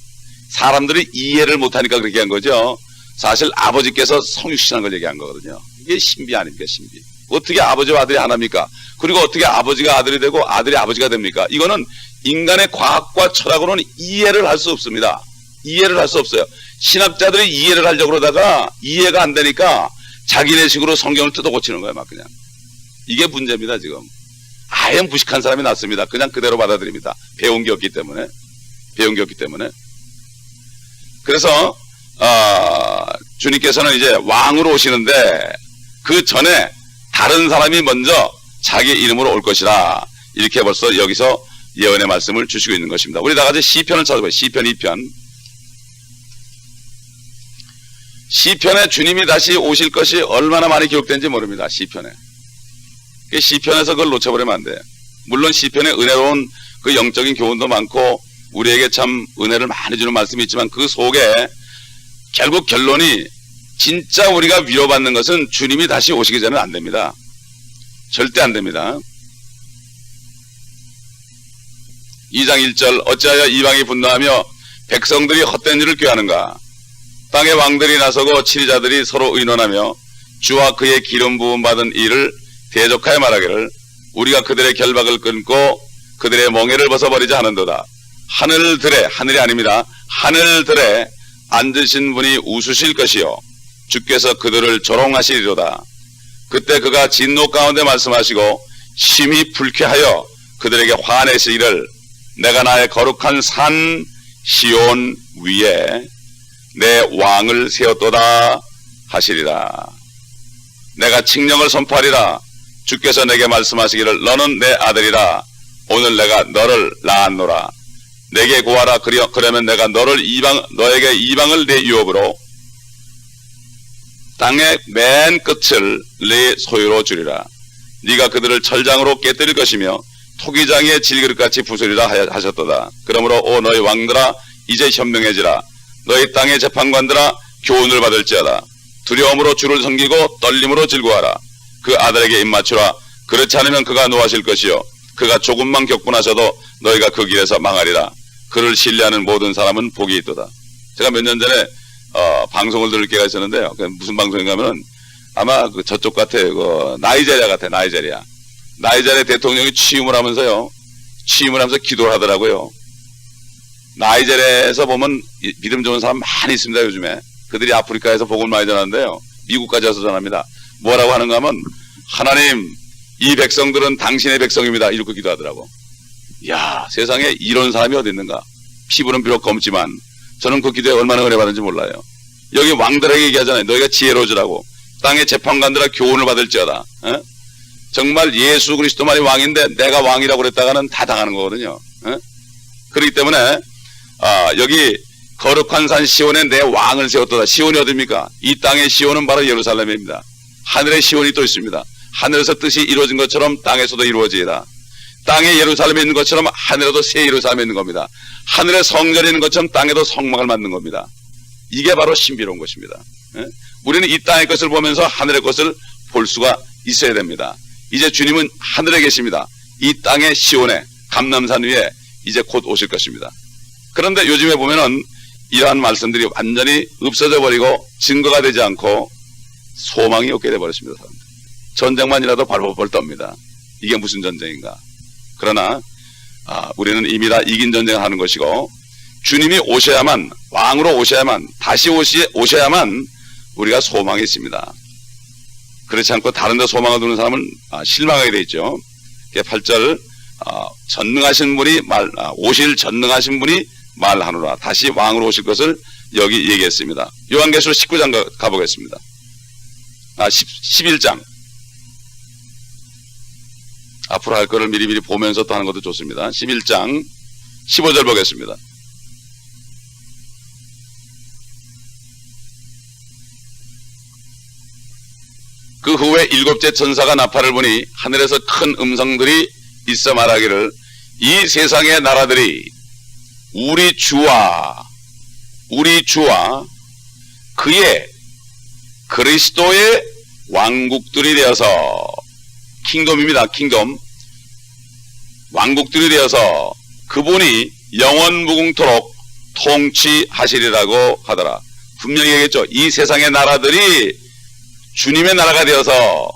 사람들이 이해를 못하니까 그렇게 한 거죠. 사실 아버지께서 성육신한 걸 얘기한 거거든요. 이게 신비 아닙니까? 신비. 어떻게 아버지와 아들이 하나입니까? 그리고 어떻게 아버지가 아들이 되고 아들이 아버지가 됩니까? 이거는 인간의 과학과 철학으로는 이해를 할 수 없습니다. 이해를 할 수 없어요. 신학자들이 이해를 하려고 그러다가 이해가 안 되니까 자기네 식으로 성경을 뜯어 고치는 거예요, 막 그냥. 이게 문제입니다, 지금. 아예 무식한 사람이 났습니다. 그냥 그대로 받아들입니다. 배운 게 없기 때문에. 그래서, 주님께서는 이제 왕으로 오시는데 그 전에 다른 사람이 먼저 자기 이름으로 올 것이라. 이렇게 벌써 여기서 예언의 말씀을 주시고 있는 것입니다. 우리 다 같이 시편을 찾아봐요. 시편 2편. 시편에 주님이 다시 오실 것이 얼마나 많이 기록된지 모릅니다. 시편에. 시편에서 그걸 놓쳐버리면 안 돼요. 물론 시편에 은혜로운 그 영적인 교훈도 많고 우리에게 참 은혜를 많이 주는 말씀이 있지만 그 속에 결국 결론이 진짜 우리가 위로받는 것은 주님이 다시 오시기 전에는 안 됩니다. 절대 안 됩니다. 2장 1절 어찌하여 이방이 분노하며 백성들이 헛된 일을 꾀하는가. 땅의 왕들이 나서고 치리자들이 서로 의논하며 주와 그의 기름 부음 받은 이를 대적하여 말하기를 우리가 그들의 결박을 끊고 그들의 멍에를 벗어버리자 하는도다. 하늘들에, 하늘이 아닙니다. 하늘들에 앉으신 분이 웃으실 것이요 주께서 그들을 조롱하시리로다. 그때 그가 진노 가운데 말씀하시고 심히 불쾌하여 그들에게 화내시기를 내가 나의 거룩한 산 시온 위에 내 왕을 세웠도다 하시리라. 내가 칙령을 선포하리라. 주께서 내게 말씀하시기를 너는 내 아들이라 오늘 내가 너를 낳았노라. 내게 구하라. 그러면 내가 너에게 이방을 내 유업으로 땅의 맨 끝을 내 소유로 주리라. 네가 그들을 철장으로 깨뜨릴 것이며 토기장의 질그릇같이 부수리라 하셨도다. 그러므로 오 너희 왕들아 이제 현명해지라. 너희 땅의 재판관들아 교훈을 받을지어다. 두려움으로 주를 섬기고 떨림으로 즐거워하라. 그 아들에게 입맞추라. 그렇지 않으면 그가 노하실 것이요 그가 조금만 격분하셔도 너희가 그 길에서 망하리라. 그를 신뢰하는 모든 사람은 복이 있도다. 제가 몇 년 전에 방송을 들을 기회가 있었는데요. 무슨 방송인가 하면은 아마 저쪽 같아요. 나이제리아 같아요. 나이제리아 대통령이 취임을 하면서 기도를 하더라고요. 나이제리아에서 보면 믿음 좋은 사람 많이 있습니다. 요즘에 그들이 아프리카에서 복음을 많이 전하는데요. 미국까지 와서 전합니다. 뭐라고 하는가 하면 하나님 이 백성들은 당신의 백성입니다. 이렇게 기도하더라고. 야, 세상에 이런 사람이 어디 있는가. 피부는 비록 검지만 저는 그 기도에 얼마나 은혜 받은지 몰라요. 여기 왕들에게 얘기하잖아요. 너희가 지혜로우라고. 땅의 재판관들아 교훈을 받을지어다. 정말 예수 그리스도만이 왕인데 내가 왕이라고 그랬다가는 다 당하는 거거든요. 그렇기 때문에 여기 거룩한 산 시온에 내 왕을 세웠도다. 시온이 어디입니까? 이 땅의 시온은 바로 예루살렘입니다. 하늘의 시온이 또 있습니다. 하늘에서 뜻이 이루어진 것처럼 땅에서도 이루어지리라. 땅에 예루살렘에 있는 것처럼 하늘에도 새 예루살렘에 있는 겁니다. 하늘에 성전이 있는 것처럼 땅에도 성막을 만든 겁니다. 이게 바로 신비로운 것입니다. 우리는 이 땅의 것을 보면서 하늘의 것을 볼 수가 있어야 됩니다. 이제 주님은 하늘에 계십니다. 이 땅의 시온에 감람산 위에 이제 곧 오실 것입니다. 그런데 요즘에 보면은 이러한 말씀들이 완전히 없어져 버리고 증거가 되지 않고 소망이 없게 되어버렸습니다. 사람들. 전쟁만이라도 벌벌 떱니다. 이게 무슨 전쟁인가. 그러나 우리는 이미 다 이긴 전쟁을 하는 것이고 주님이 오셔야만, 왕으로 오셔야만, 다시 오셔야만 우리가 소망이 있습니다. 그렇지 않고 다른 데 소망을 두는 사람은 실망하게 되어 있죠. 8절 전능하신 분이 오실 전능하신 분이 말하노라. 다시 왕으로 오실 것을 여기 얘기했습니다. 요한계시록 19장 가보겠습니다. 11장. 앞으로 할 거를 미리미리 보면서 또 하는 것도 좋습니다. 11장 15절 보겠습니다. 그 후에 7째 천사가 나팔을 부니 하늘에서 큰 음성들이 있어 말하기를 이 세상의 나라들이 우리 주와 그의 그리스도의 왕국들이 되어서 킹덤입니다. 킹덤. 왕국들이 되어서 그분이 영원무궁토록 통치하시리라고 하더라. 분명히 얘기했죠. 이 세상의 나라들이 주님의 나라가 되어서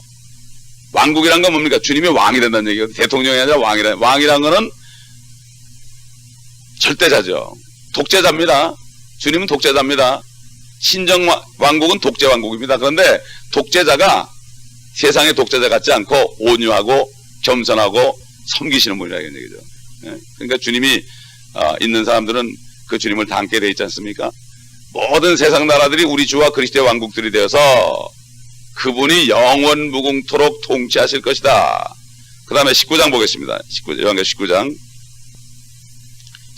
왕국이란 건 뭡니까? 주님이 왕이 된다는 얘기예요. 대통령이 아니라 왕이란 거는 절대자죠. 독재자입니다. 주님은 독재자입니다. 신정왕국은 독재왕국입니다. 그런데 독재자가 세상의 독재자 같지 않고 온유하고 겸손하고 섬기시는 분이라는 얘기죠. 그러니까 주님이 있는 사람들은 그 주님을 닮게 되어 있지 않습니까? 모든 세상 나라들이 우리 주와 그리스도의 왕국들이 되어서 그분이 영원무궁토록 통치하실 것이다. 그 다음에 19장 보겠습니다. 요한계시록 19장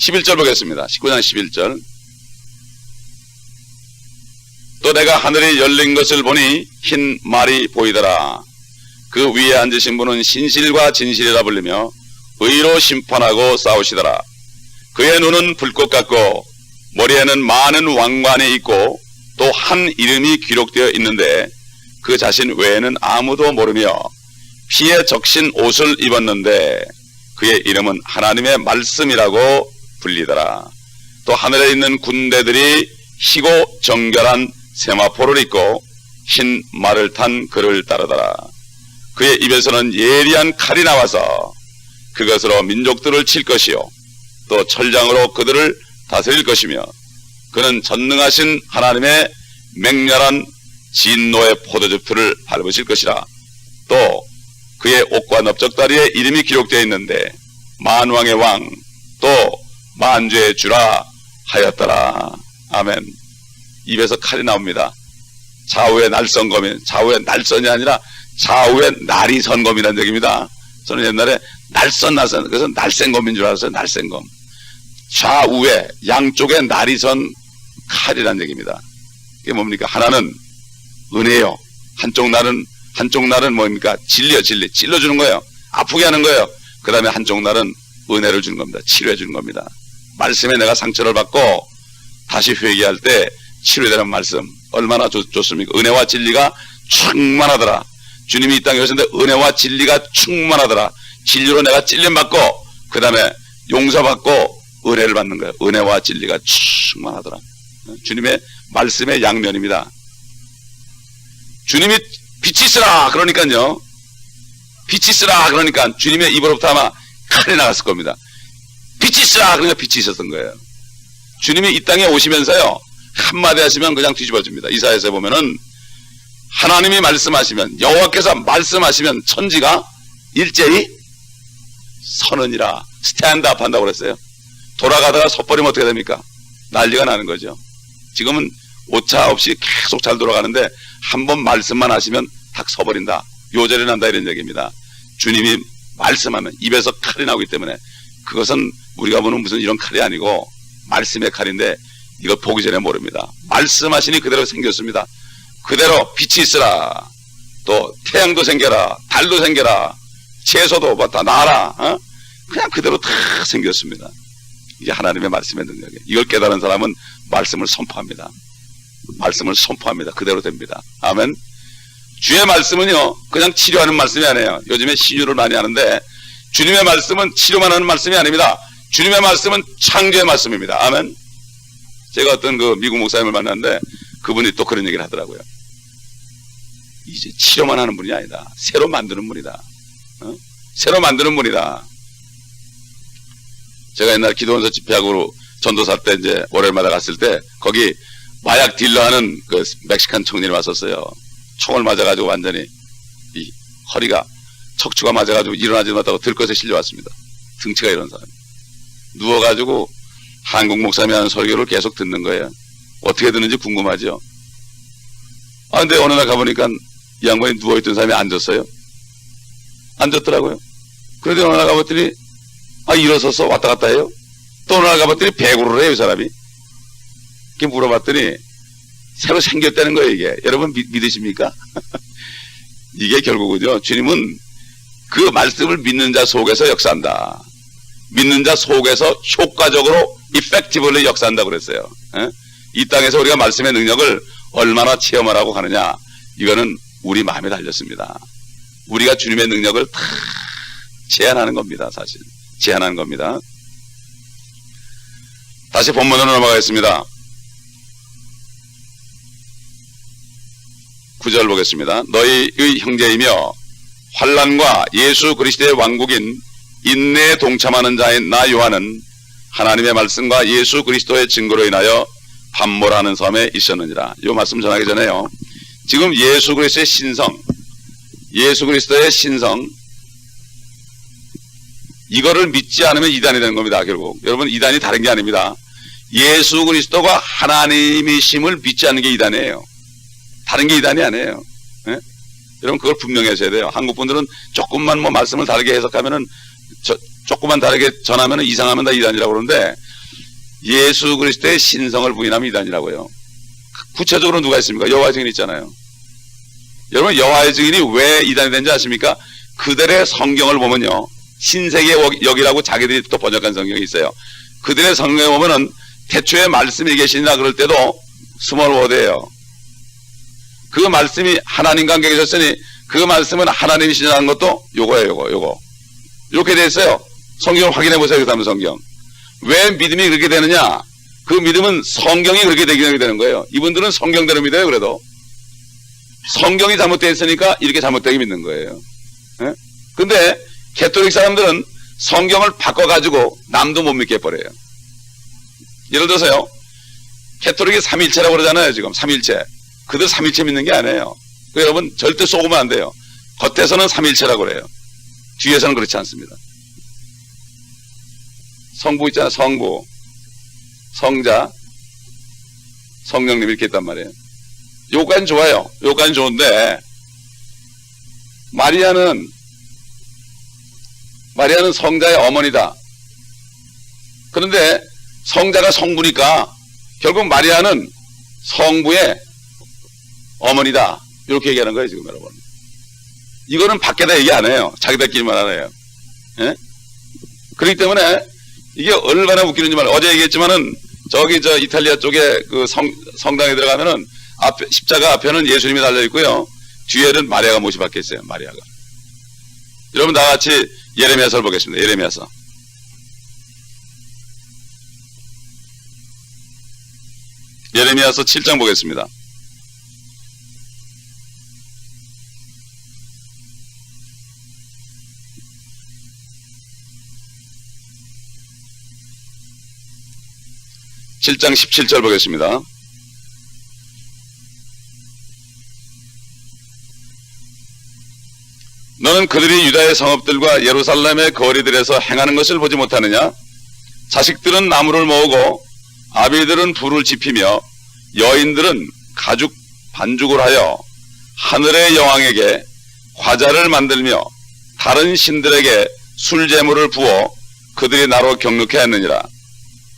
11절 보겠습니다. 19장 11절. 또 내가 하늘이 열린 것을 보니 흰 말이 보이더라. 그 위에 앉으신 분은 신실과 진실이라 불리며 의로 심판하고 싸우시더라. 그의 눈은 불꽃 같고 머리에는 많은 왕관이 있고 또 한 이름이 기록되어 있는데 그 자신 외에는 아무도 모르며 피에 적신 옷을 입었는데 그의 이름은 하나님의 말씀이라고 불리더라. 또 하늘에 있는 군대들이 희고 정결한 세마포를 입고 흰 말을 탄 그를 따르더라. 그의 입에서는 예리한 칼이 나와서 그것으로 민족들을 칠 것이요 또 철장으로 그들을 다스릴 것이며 그는 전능하신 하나님의 맹렬한 진노의 포도즙틀을 밟으실 것이라. 또 그의 옷과 넓적다리에 이름이 기록되어 있는데 만왕의 왕 또 만주의 주라 하였더라. 아멘. 입에서 칼이 나옵니다. 좌우의 날선검이, 좌우의 날선이 아니라 좌우의 날이 선검이라는 얘기입니다. 저는 옛날에 날선 그래서 날쌘검인 줄 알았어요. 날쌘검. 좌우에 양쪽에 날이 선 칼이라는 얘기입니다. 이게 뭡니까? 하나는 은혜요. 한쪽 날은 뭡니까? 진리요, 진리. 찔러주는 거예요. 아프게 하는 거예요. 그 다음에 한쪽 날은 은혜를 주는 겁니다. 치료해 주는 겁니다. 말씀에 내가 상처를 받고 다시 회개할 때 치료되는 말씀 얼마나 좋습니까? 은혜와 진리가 충만하더라. 주님이 이 땅에 오셨는데 은혜와 진리가 충만하더라. 진리로 내가 찔림받고 그 다음에 용서받고 은혜를 받는 거예요. 은혜와 진리가 충만하더라. 주님의 말씀의 양면입니다. 주님이 빛이 있으라 그러니까요. 빛이 있으라 그러니까 주님의 입으로부터 아마 칼이 나갔을 겁니다. 빛이 있으라 그러니까 빛이 있었던 거예요. 주님이 이 땅에 오시면서요. 한마디 하시면 그냥 뒤집어집니다. 이사야서에 보면은 하나님이 말씀하시면 여호와께서 말씀하시면 천지가 일제히 서느니라. 스탠드업 한다고 그랬어요. 돌아가다가 섣버리면 어떻게 됩니까? 난리가 나는 거죠. 지금은 오차 없이 계속 잘 돌아가는데 한번 말씀만 하시면 탁 서버린다. 요절이 난다 이런 얘기입니다. 주님이 말씀하면 입에서 칼이 나오기 때문에 그것은 우리가 보는 무슨 이런 칼이 아니고 말씀의 칼인데 이거 보기 전에 모릅니다. 말씀하시니 그대로 생겼습니다. 그대로 빛이 있으라. 또 태양도 생겨라. 달도 생겨라. 채소도 다 나와라. 그냥 그대로 다 생겼습니다. 이게 하나님의 말씀의 능력이에요. 이걸 깨달은 사람은 말씀을 선포합니다. 말씀을 선포합니다. 그대로 됩니다. 아멘. 주의 말씀은요 그냥 치료하는 말씀이 아니에요. 요즘에 신유를 많이 하는데 주님의 말씀은 치료만 하는 말씀이 아닙니다. 주님의 말씀은 창조의 말씀입니다. 아멘. 제가 어떤 그 미국 목사님을 만났는데 그분이 또 그런 얘기를 하더라고요. 이제 치료만 하는 분이 아니다. 새로 만드는 분이다. 새로 만드는 분이다. 제가 옛날 기도원서 집회하고 전도사 때 이제 월요일마다 갔을 때 거기 마약 딜러하는 그 멕시칸 청년이 왔었어요. 총을 맞아가지고 완전히 이 허리가 척추가 맞아가지고 일어나지 못하고 들것에 실려왔습니다. 등치가 이런 사람. 누워가지고 한국 목사님이 하는 설교를 계속 듣는 거예요. 어떻게 듣는지 궁금하죠. 근데 어느 날 가보니까 이 양반이 누워있던 사람이 앉았어요. 앉았더라고요. 그런데 어느 날 가봤더니 일어서서 왔다 갔다 해요. 또 어느 날 가봤더니 배구를 해요, 이 사람이. 이렇게 물어봤더니 새로 생겼다는 거예요, 이게. 여러분 믿으십니까? 이게 결국은요, 주님은 그 말씀을 믿는 자 속에서 역사한다. 믿는 자 속에서 효과적으로 effectively 역사한다고 그랬어요. 이 땅에서 우리가 말씀의 능력을 얼마나 체험하라고 하느냐, 이거는 우리 마음에 달렸습니다. 우리가 주님의 능력을 다 제한하는 겁니다. 사실 제한하는 겁니다. 다시 본문으로 넘어가겠습니다. 9절 보겠습니다. 너희의 형제이며 환난과 예수 그리스도의 왕국인 인내에 동참하는 자인 나 요한은 하나님의 말씀과 예수 그리스도의 증거로 인하여 반모라는 섬에 있었느니라. 이 말씀 전하기 전에요. 지금 예수 그리스도의 신성, 예수 그리스도의 신성, 이거를 믿지 않으면 이단이 되는 겁니다. 결국 여러분, 이단이 다른 게 아닙니다. 예수 그리스도가 하나님이심을 믿지 않는 게 이단이에요. 다른 게 이단이 아니에요. 네? 여러분 그걸 분명히 하셔야 돼요. 한국 분들은 조금만 뭐 말씀을 다르게 해석하면은 조금만 다르게 전하면은 이상하면 다 이단이라고 그러는데 예수 그리스도의 신성을 부인하면 이단이라고요. 구체적으로 누가 있습니까? 여호와의 증인 있잖아요. 여러분 여호와의 증인이 왜 이단이 된지 아십니까? 그들의 성경을 보면요. 신세계 여기라고 자기들이 또 번역한 성경이 있어요. 그들의 성경에 보면은 태초에 말씀이 계시나 그럴 때도 스몰 워드예요. 그 말씀이 하나님과 함께 계셨으니 그 말씀은 하나님이시라는 것도 요거예요. 요거. 이렇게 돼 있어요. 성경을 확인해 보세요. 그 다음 성경. 왜 믿음이 그렇게 되느냐? 그 믿음은 성경이 그렇게 되게 되는 거예요. 이분들은 성경대로 믿어요. 그래도 성경이 잘못되어 있으니까 이렇게 잘못되게 믿는 거예요. 근데 개토릭 사람들은 성경을 바꿔가지고 남도 못 믿게 해버려요. 예를 들어서요. 개토릭이 삼일체라고 그러잖아요. 지금 삼일체. 그들 삼일체 믿는 게 아니에요. 여러분 절대 속으면 안 돼요. 겉에서는 삼일체라고 그래요. 뒤에서는 그렇지 않습니다. 성부 있잖아요. 성부, 성자, 성령님 이렇게 있단 말이에요. 요까지는 좋아요. 요까지는 좋은데 마리아는 마리아는 성자의 어머니다. 그런데 성자가 성부니까 결국 마리아는 성부의 어머니다. 이렇게 얘기하는 거예요, 지금 여러분. 이거는 밖에다 얘기 안 해요. 자기들끼리만 하네요. 예? 그렇기 때문에 이게 얼마나 웃기는지 말이에요. 어제 얘기했지만은 저기 저 이탈리아 쪽에 그 성당에 들어가면은 앞에, 십자가 앞에는 예수님이 달려 있고요. 뒤에는 마리아가 못이 박혀 있어요. 마리아가. 여러분 다 같이 예레미야서를 보겠습니다. 예레미야서. 예레미야서 7장 보겠습니다. (7장 17절) 보겠습니다. 너는 그들이 유다의 성읍들과 예루살렘의 거리들에서 행하는 것을 보지 못하느냐? 자식들은 나무를 모으고 아비들은 불을 지피며 여인들은 가죽 반죽을 하여 하늘의 여왕에게 과자를 만들며 다른 신들에게 술제물을 부어 그들이 나로 경록해 하느니라.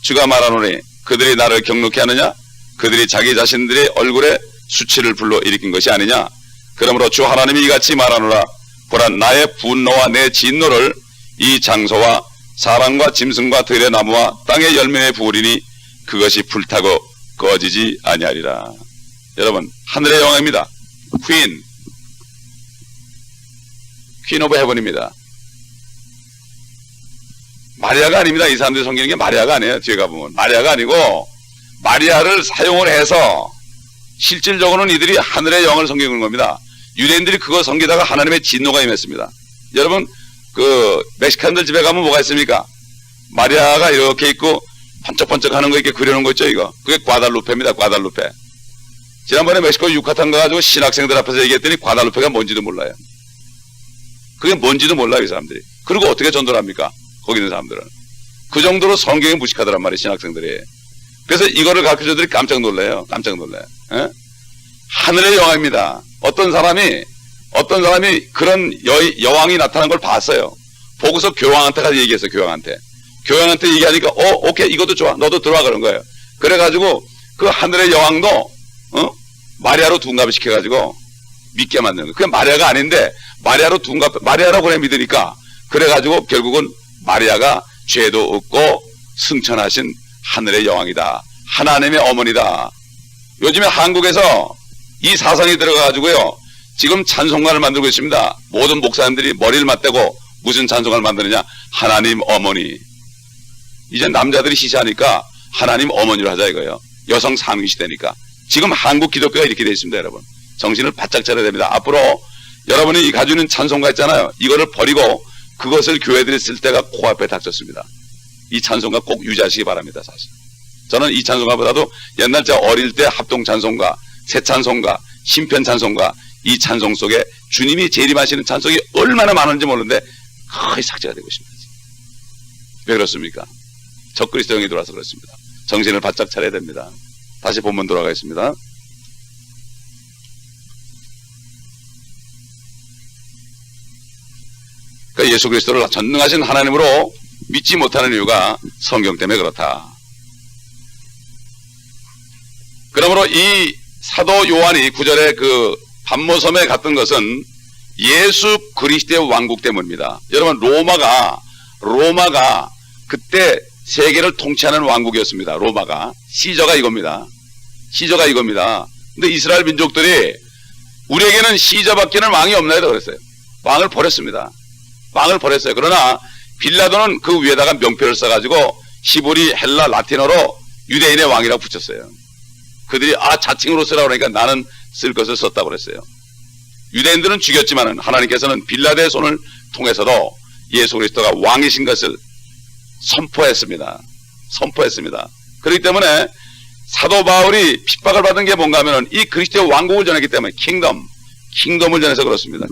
주가 말하노니 그들이 나를 경록해 하느냐? 그들이 자기 자신들의 얼굴에 수치를 불러일으킨 것이 아니냐? 그러므로 주 하나님이 이같이 말하노라. 보라, 나의 분노와 내 진노를 이 장소와 사람과 짐승과 들의 나무와 땅의 열매에 부으리니 그것이 불타고 꺼지지 아니하리라. 여러분, 하늘의 여왕입니다. 퀸 오브 헤븐입니다. 마리아가 아닙니다. 이 사람들이 섬기는 게 마리아가 아니에요. 뒤에 가보면 마리아가 아니고 마리아를 사용을 해서 실질적으로는 이들이 하늘의 영을 섬기는 겁니다. 유대인들이 그거 섬기다가 하나님의 진노가 임했습니다. 여러분, 그 멕시칸들 집에 가면 뭐가 있습니까? 마리아가 이렇게 있고 번쩍번쩍 하는 거 이렇게 그려놓은 거 있죠. 이거 그게 과달루페입니다. 과달루페. 지난번에 멕시코 유카탄 가가지고 신학생들 앞에서 얘기했더니 과달루페가 뭔지도 몰라요. 그게 뭔지도 몰라요, 이 사람들이. 그리고 어떻게 전도를 합니까? 거기 있는 사람들은. 그 정도로 성경에 무식하더란 말이에요, 신학생들이. 그래서 이거를 가르쳐주더니 깜짝 놀라요. 깜짝 놀라요. 에? 하늘의 여왕입니다. 어떤 사람이 그런 여왕이 나타난 걸 봤어요. 보고서 교황한테 가서 얘기했어요. 교황한테 얘기하니까 오케이, 이것도 좋아, 너도 들어와, 그런 거예요. 그래가지고 그 하늘의 여왕도 마리아로 둔갑을 시켜가지고 믿게 만드는 거예요. 그게 마리아가 아닌데 마리아라고 그래 믿으니까, 그래가지고 결국은 마리아가 죄도 없고 승천하신 하늘의 여왕이다. 하나님의 어머니다. 요즘에 한국에서 이 사상이 들어가가지고요, 지금 찬송가를 만들고 있습니다. 모든 목사님들이 머리를 맞대고 무슨 찬송가를 만드느냐? 하나님 어머니. 이제 남자들이 시시하니까 하나님 어머니로 하자 이거예요. 여성 상위 시대니까. 지금 한국 기독교가 이렇게 되어 있습니다. 여러분, 정신을 바짝 차려야 됩니다. 앞으로 여러분이 가지고 있는 찬송가 있잖아요. 이거를 버리고 그것을 교회들이 쓸 때가 코앞에 닥쳤습니다. 이 찬송가 꼭 유지하시기 바랍니다. 사실 저는 이 찬송가보다도 옛날 제가 어릴 때 합동 찬송가, 새 찬송가, 신편 찬송가, 이 찬송 속에 주님이 재림하시는 찬송이 얼마나 많은지 모르는데 거의 삭제가 되고 있습니다. 왜 그렇습니까? 적그리스도형이 들어와서 그렇습니다. 정신을 바짝 차려야 됩니다. 다시 본문 돌아가겠습니다. 그러니까 예수 그리스도를 전능하신 하나님으로 믿지 못하는 이유가 성경 때문에 그렇다. 그러므로 이 사도 요한이 9절에 그 반모섬에 갔던 것은 예수 그리스도의 왕국 때문입니다. 여러분, 로마가 그때 세계를 통치하는 왕국이었습니다. 로마가. 시저가 이겁니다. 근데 이스라엘 민족들이 우리에게는 시저밖에는 왕이 없나 해도 그랬어요. 왕을 버렸습니다. 그러나 빌라도는 그 위에다가 명패를 써가지고 히브리, 헬라, 라틴어로 유대인의 왕이라고 붙였어요. 그들이 자칭으로 쓰라고 그러니까 나는 쓸 것을 썼다고 그랬어요. 유대인들은 죽였지만 하나님께서는 빌라도의 손을 통해서도 예수 그리스도가 왕이신 것을 선포했습니다. 그렇기 때문에 사도 바울이 핍박을 받은 게 뭔가 하면 이 그리스도의 왕국을 전했기 때문에 킹덤을 전해서 그렇습니다.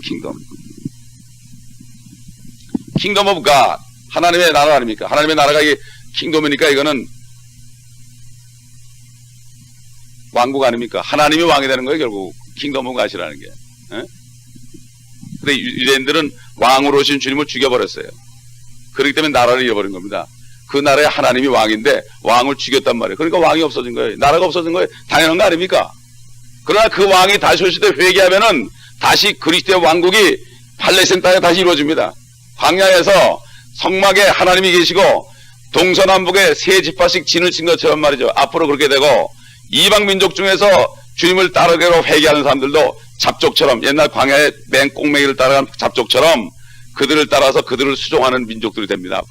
킹덤 오브 갓, 하나님의 나라 아닙니까? 하나님의 나라가 이게 킹덤이니까 이거는 왕국 아닙니까? 하나님이 왕이 되는 거예요. 결국 킹덤 오브 갓이라는 게. 근데 유대인들은 왕으로 오신 주님을 죽여버렸어요. 그렇기 때문에 나라를 잃어버린 겁니다. 그 나라의 하나님이 왕인데 왕을 죽였단 말이에요. 그러니까 왕이 없어진 거예요. 나라가 없어진 거예요. 당연한 거 아닙니까? 그러나 그 왕이 다시 오실 때 회개하면은 다시 그리스도의 왕국이 팔레스타인 땅에 다시 이루어집니다. 광야에서 성막에 하나님이 계시고 동서남북에 세 지파씩 진을 친 것처럼 말이죠. 앞으로 그렇게 되고 이방 민족 중에서 주님을 따르기로 회개하는 사람들도 잡족처럼 옛날 광야의 맨 꼭매기를 따라간 잡족처럼 그들을 따라서 그들을 수종하는 민족들이 됩니다.